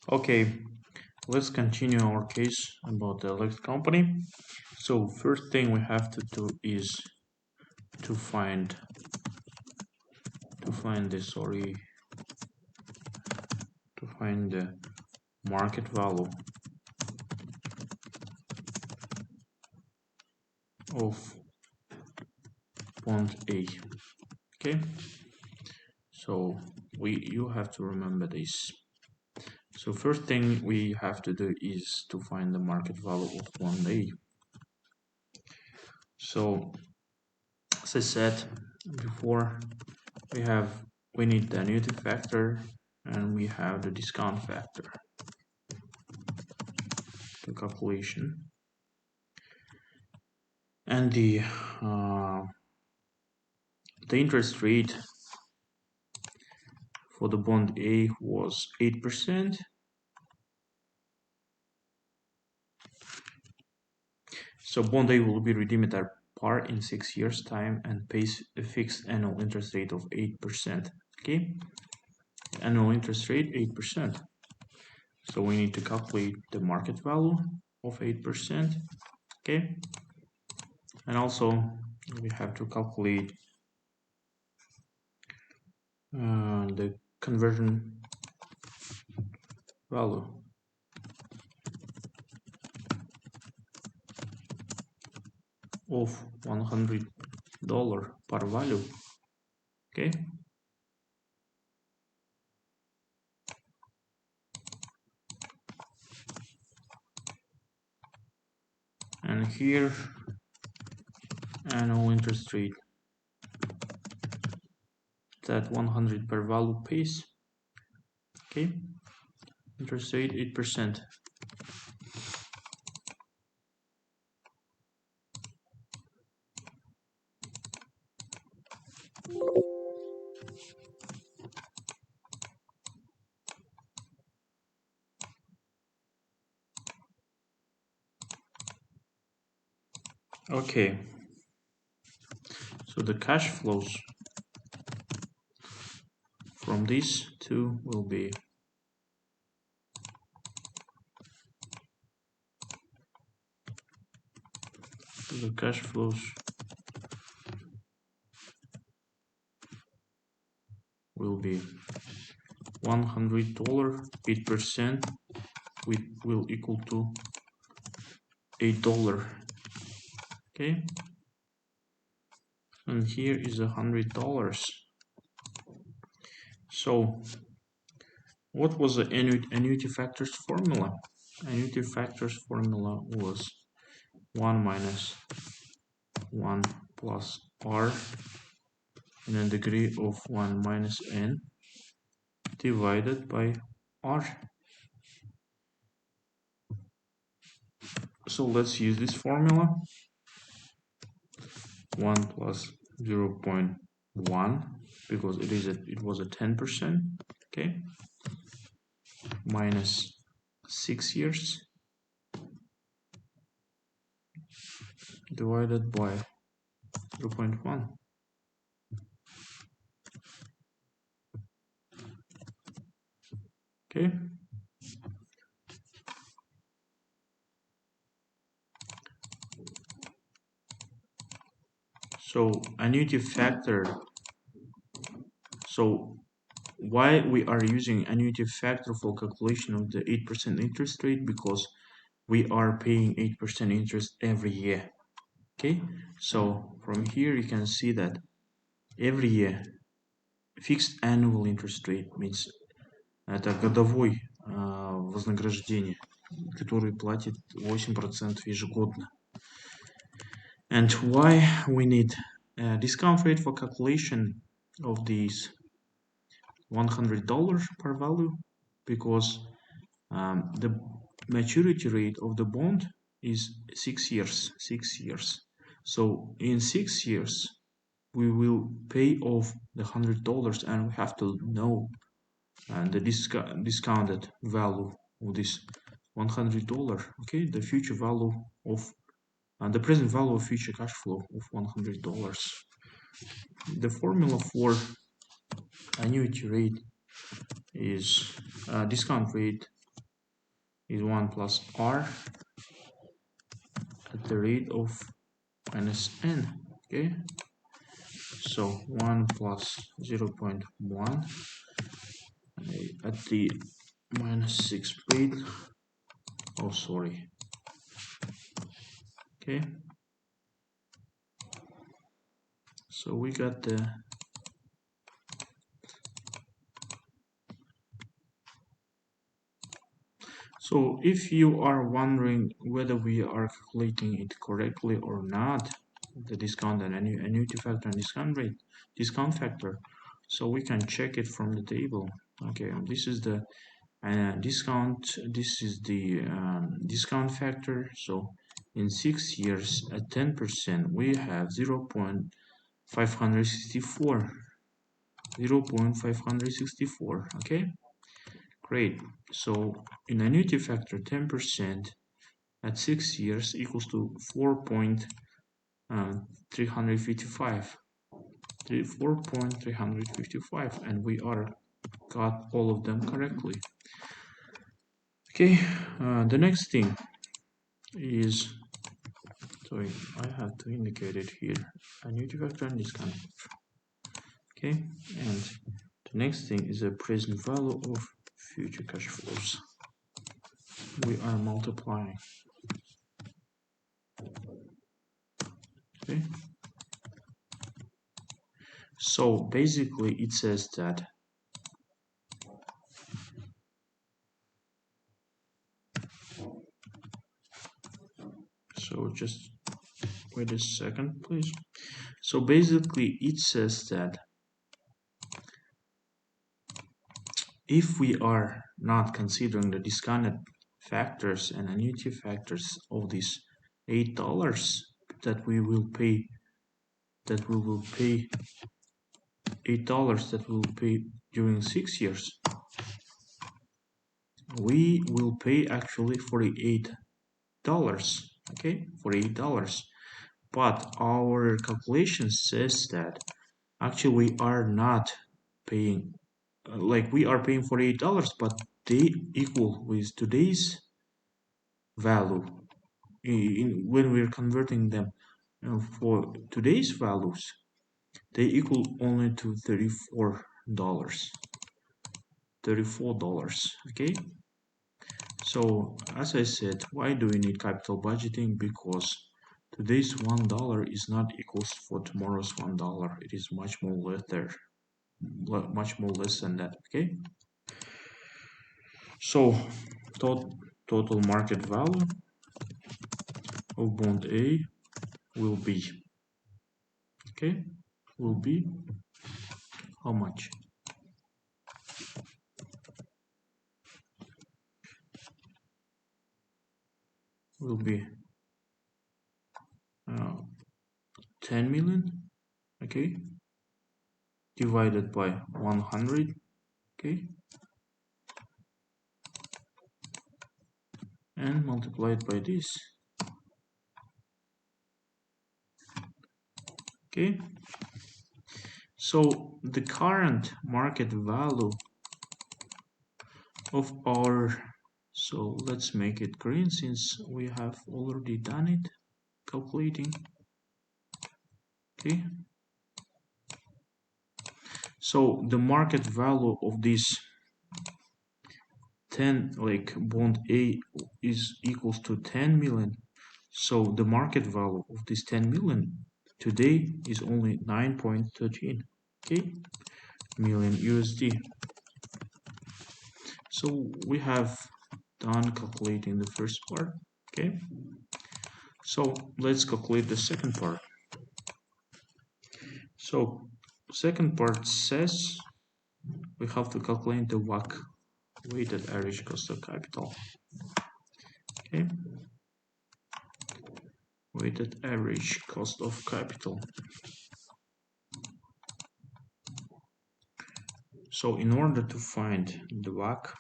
Okay, let's continue our case about the electric company. So first thing we have to do is to find the market value of bond A. Okay, so you have to remember this. So first thing we have to do is to find the market value of bond A. So as I said before, we need the annuity factor and we have the discount factor to calculation, and the interest rate for the bond A was 8%. So bond A will be redeemed at par in 6 years time and pays a fixed annual interest rate of 8%. Okay, annual interest rate 8%. So we need to calculate the market value of 8%. Okay, and also we have to calculate the conversion value of $100 per value. Okay, and here annual interest rate that 100 per value pays. Okay, interest rate 8%. Okay, so the cash flows from these two will be the cash flows will be $100, 8% will equal to $8. Okay, and here is $100. So what was the annuity factors formula? Annuity factors formula was 1 minus 1 plus r in a degree of 1 minus n divided by r. So let's use this formula. 1 plus 0.1 because it was a 10%. Okay, minus 6 years divided by 0.1. Okay, so annuity factor. So why we are using annuity factor for calculation of the 8% interest rate? Because we are paying 8% interest every year. Okay, so from here you can see that every year fixed annual interest rate means это годовой вознаграждение, который платит 8% ежегодно. And why we need a discount rate for calculation of these $100 per value? Because the maturity rate of the bond is 6 years. So in 6 years we will pay off the $100 and we have to know the discounted value of this $100. Okay, the future value of the present value of future cash flow of $100. The formula for annuity rate is discount rate is 1 plus r at the rate of minus n. Okay, so 1 plus 0.1 at the minus 6 rate. Oh, sorry. Okay, so we got the so if you are wondering whether we are calculating it correctly or not, the discount and annuity factor and discount factor, so we can check it from the table. Okay, this is the discount, this is the discount factor. So in 6 years at 10% we have 0.564. Okay, great. So in annuity factor 10% at 6 years equals to 4.355, and we are got all of them correctly. Okay, the next thing is, sorry, I have to indicate it here, annuity factor and discount factor. Okay, and the next thing is a present value of future cash flows. We are multiplying. Okay, so basically it says that so just wait a second please. So basically it says that if we are not considering the discounted factors and annuity factors of these $8 that we will pay, $8 that we will pay during 6 years, we will pay actually $48. Okay, $48. But our calculation says that actually we are not paying, like we are paying $48, but they equal with today's value when we're converting them for today's values, they equal only to $34. Okay, so as I said, why do we need capital budgeting? Because today's $1 is not equals for tomorrow's $1. It is much more less there, much more less than that. Okay, so total market value of bond A will be, okay, will be how much? Will be 10 million, okay, divided by 100, okay, and multiplied by this. Okay, so the current market value of our, so let's make it green since we have already done it, calculating. Okay, so the market value of this 10, like bond A is equals to 10 million. So the market value of this 10 million today is only 9.13, okay, million USD. So we have done calculating the first part. Okay, so let's calculate the second part. So second part says we have to calculate the WACC, weighted average cost of capital. Okay, weighted average cost of capital. So in order to find the WACC,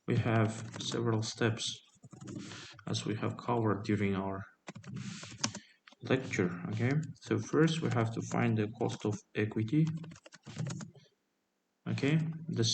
we have several steps as we have covered during our lecture. Okay, so first we have to find the cost of equity. Okay, the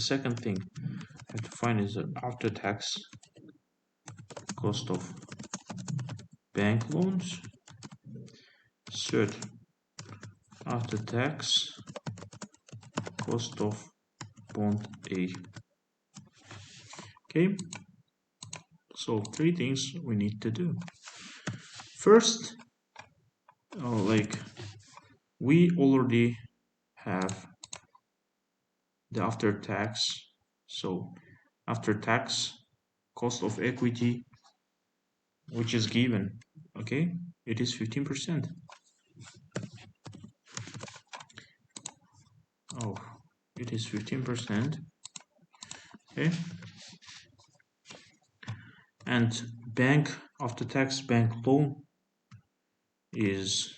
second thing, have to find is the after tax cost of bank loans. Third, after tax cost of bond A. Okay, so three things we need to do. First, like we already have the after tax, so after tax cost of equity, which is given, okay, it is 15%. Oh, it is 15%. Okay, and bank after tax bank loan is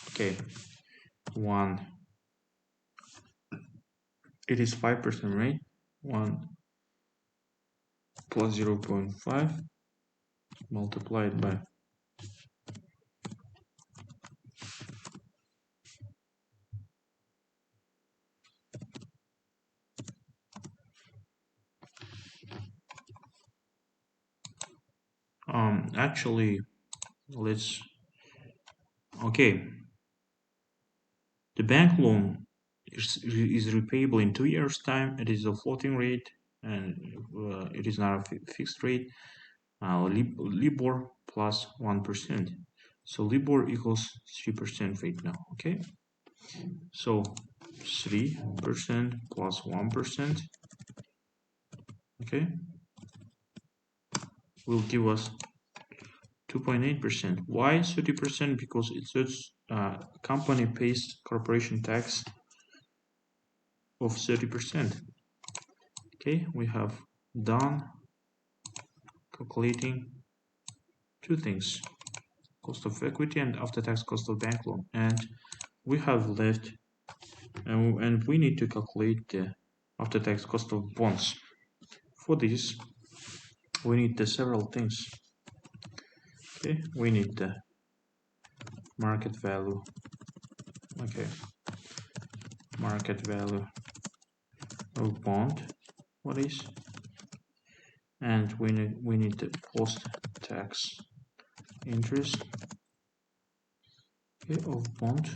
okay one, it is 5%, right? 1 plus 0.5 multiplied by actually let's okay, the bank loan is repayable in 2 years time. It is a floating rate, and it is not a fixed rate. Libor plus 1%, so Libor equals 3% right now. Okay, so 3% plus 1%, okay, will give us 2.8%. Why 30%? Because it's company pays corporation tax of 30%. Okay, we have done calculating two things: cost of equity and after tax cost of bank loan, and we have left, and we need to calculate the after tax cost of bonds. For this, we need the several things. Okay, we need the market value. Okay, market value of bond, what is, and we need the post tax interest, okay, of bond,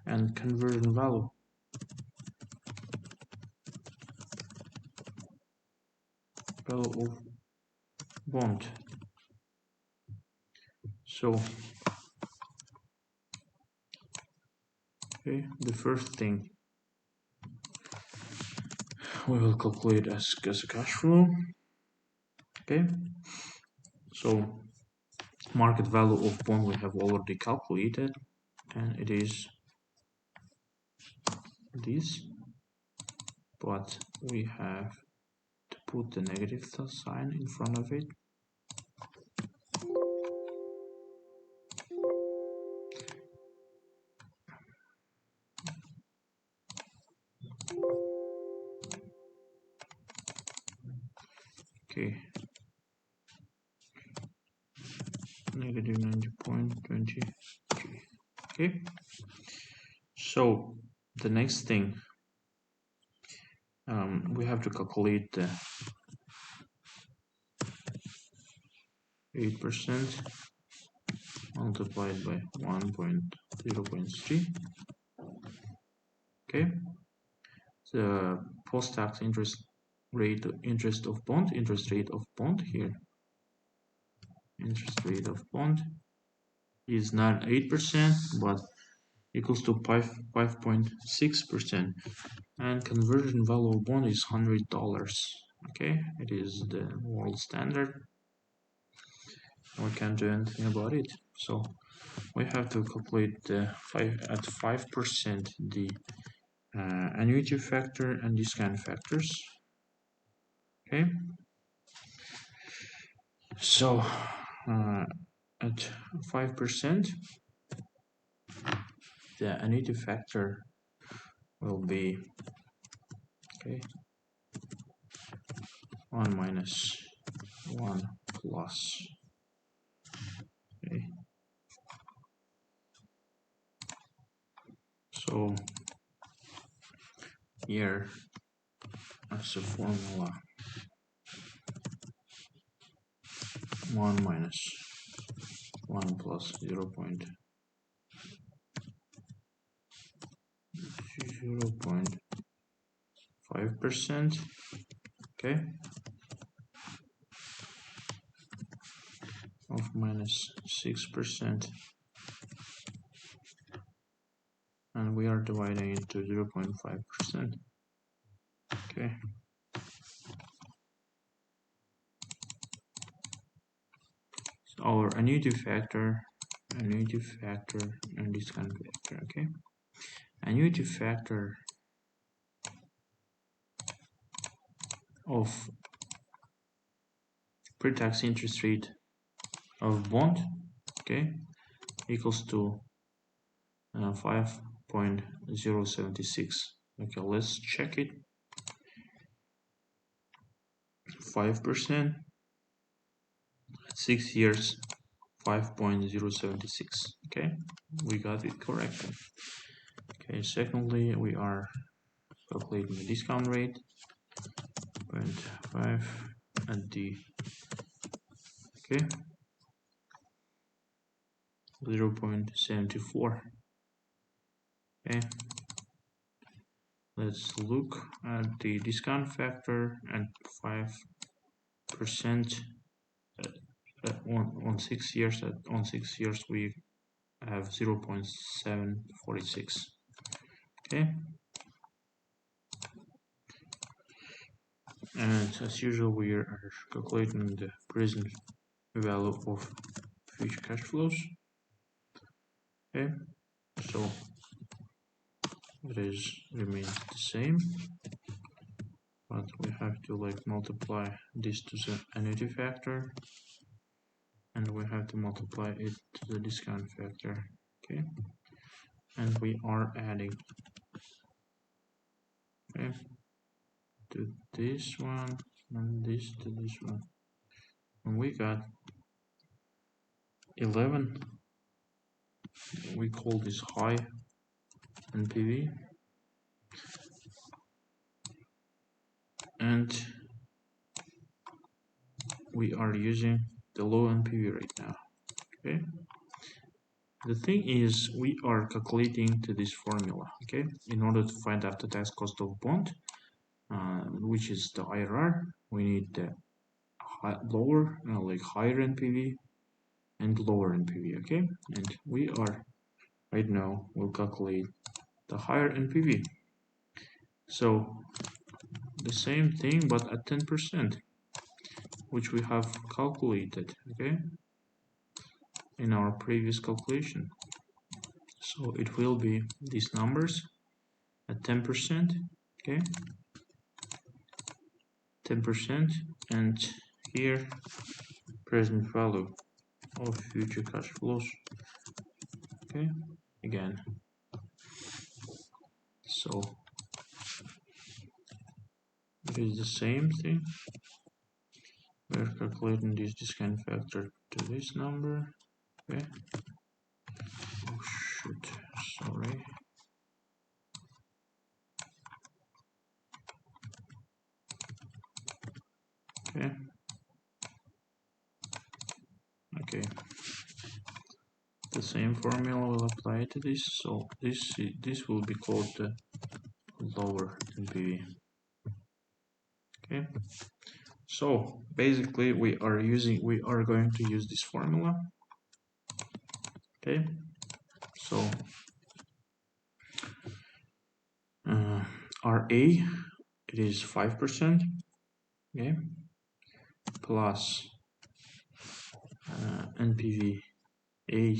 and conversion value of bond. So okay, the first thing we will calculate as a cash flow. Okay, so market value of bond we have already calculated, and it is this, but we have to put the negative sign in front of it. Okay, negative 90.23. Okay, so the next thing, we have to calculate the 8% multiplied by 1.0.3. Okay, the post-tax interest rate of bond, interest rate of bond here, interest rate of bond is not 8%, but equals to 5.6%, and conversion value of bond is $100. Okay, it is the world standard. We can't do anything about it. So we have to calculate the 5% the annuity factor and discount factors. Okay, so at 5%, the annuity factor will be, okay, 1 minus 1 plus, okay, so here as a formula 1 minus 1 plus 0.5%, okay, of minus 6%, and we are dividing it to 0.5%, okay. So our annuity factor, and discount factor, okay. Annuity factor of pre-tax interest rate of bond, okay, equals to 5.076. Okay, let's check it. 5% at 6 years, 5.076. Okay, we got it correctly. Okay, secondly, we are calculating the discount rate, 0.5 at the, okay, 0.74. Okay, let's look at the discount factor and 5% on 6 years. On 6 years we have 0.746. Okay, and as usual we are calculating the present value of future cash flows. Okay, so it remains the same, but we have to multiply this to the annuity factor, and we have to multiply it to the discount factor. Okay, and we are adding, okay, to this one and this to this one, and we got 11. We call this high NPV, and we are using the low NPV right now. Okay, the thing is we are calculating to this formula, okay, in order to find after tax cost of bond, which is the IRR. We need the lower, higher NPV and lower NPV, okay, and we are right now we'll calculate the higher NPV. So the same thing but at 10%, which we have calculated, okay, in our previous calculation. So it will be these numbers at 10%, okay, 10%, and here present value of future cash flows, okay, again. So it is the same thing. We're calculating this discount factor to this number, okay. Oh shoot, sorry. Okay. Okay. The same formula will apply to this, so this will be called the lower NPV. Okay. So basically we are going to use this formula. Okay. So RA, it is 5%, okay, plus NPV A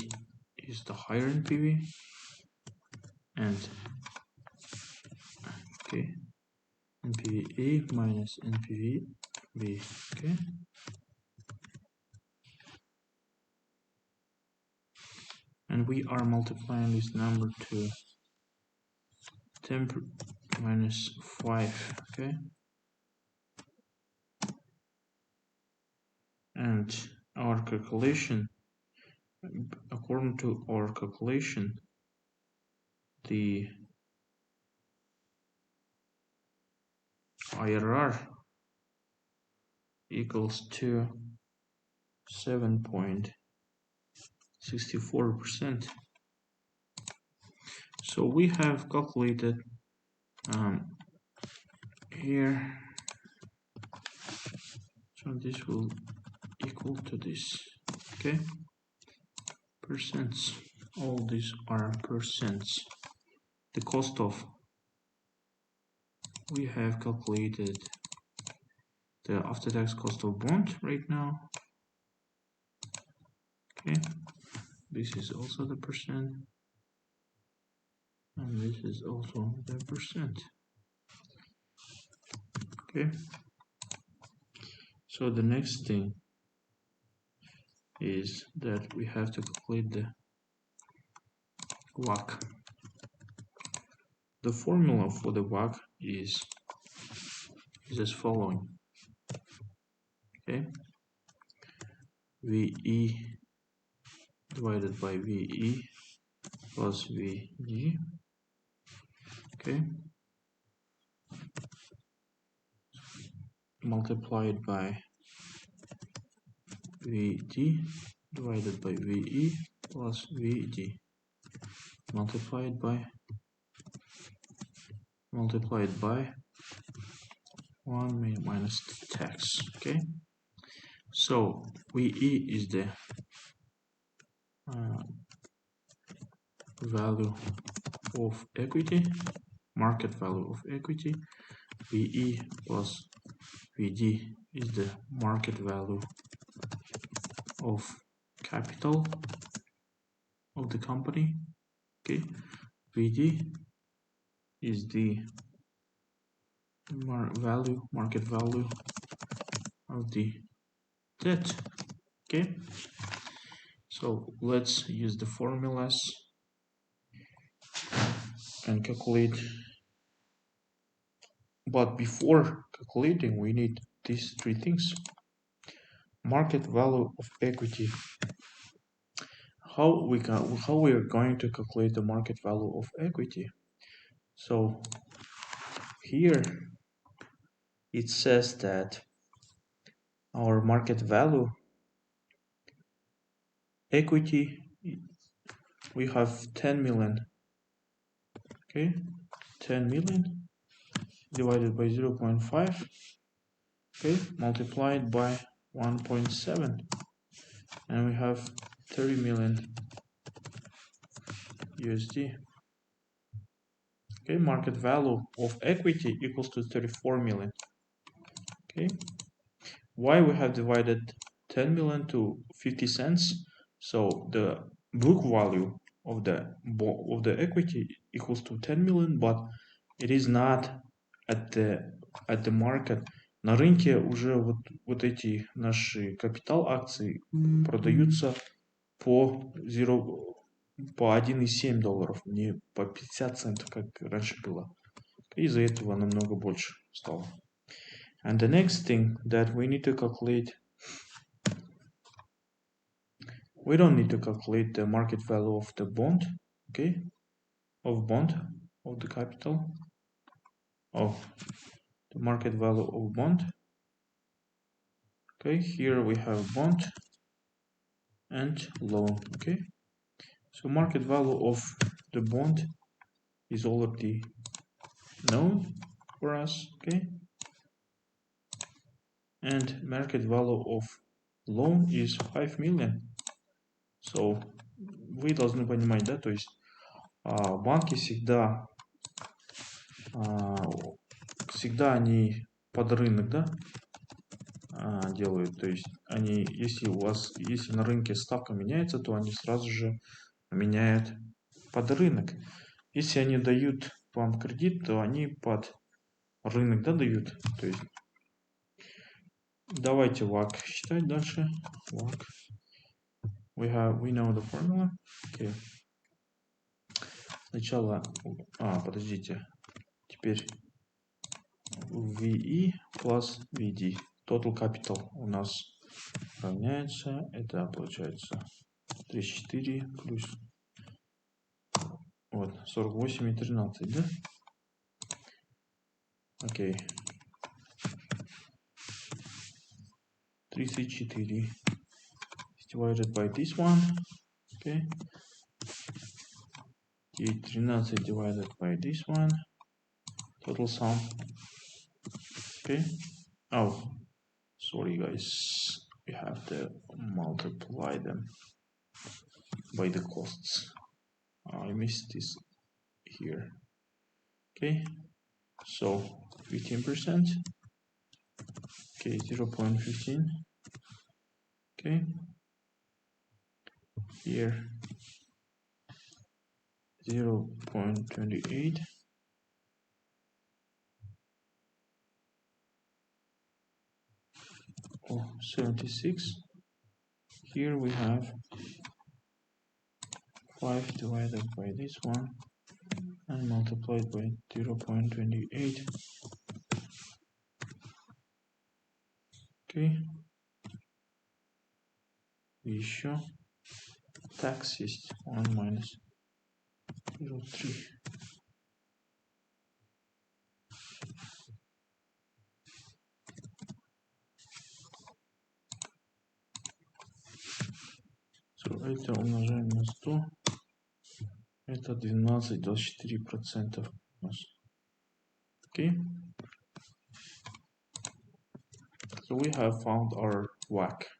is the higher NPV, and okay, NPV A minus NPV B, okay, and we are multiplying this number to 10 minus 5, okay, and our calculation, according to our calculation, the IRR equals to 7.64%. So we have calculated here, so this will equal to this, okay? Percents, all these are percents. The cost of, we have calculated the after-tax cost of bond right now, okay? This is also the percent, and this is also the percent, okay? So the next thing is that we have to calculate the WACC. The formula for the WACC is as following, okay? VE divided by VE plus VG, okay, multiplied by VD divided by VE plus VD multiplied by 1 minus tax, okay? So VE is the value of equity, market value of equity. VE plus VD is the market value of capital of the company, okay? VD is the market value of the debt, okay? So let's use the formulas and calculate. But before calculating, we need these three things. Market value of equity. How we are going to calculate the market value of equity? So here it says that our market value equity, we have 10 million, okay? 10 million divided by 0.5, okay, multiplied by 1.7, and we have 30 million USD. Okay, market value of equity equals to 34 million. Okay, why we have divided 10 million to 50 cents? So the book value of the equity equals to 10 million, but it is not at the market. На рынке уже вот эти наши капитал акций продаются по 1,7 долларов, не по 50 центов, как раньше было. Из-за этого намного больше стало. And the next thing that we need to calculate, we don't need to calculate the market value of the bond, okay, of the capital, of the market value of bond. Okay, here we have bond and loan, okay. So market value of the bond is already known for us, okay. And market value of loan is 5 million. So вы должны понимать, да, то есть банки всегда они под рынок, да, делают. То есть они, если на рынке ставка меняется, то они сразу же меняют под рынок. Если они дают вам кредит, то они под рынок, да, дают. То есть давайте WACC считать дальше. WACC. We know the formula. Okay. Сначала, подождите. Теперь VE plus VD. Total capital у нас равняется. Это получается 34 плюс вот 48 и 13, да? Окей. 34 is divided by this one. Okay. 13 divided by this one. Total sum. Okay. Oh, sorry guys. We have to multiply them by the costs. I missed this here. Okay. So 15%. Okay, 0.15. Okay. Here 0.28. Oh, 76. Here we have 5 divided by this one and multiplied by 0.28. Okay. Ratio tax is 1 minus 0.3. Это умножаем на 100. Это 12-24% у нас. Okay. So we have found our WACC.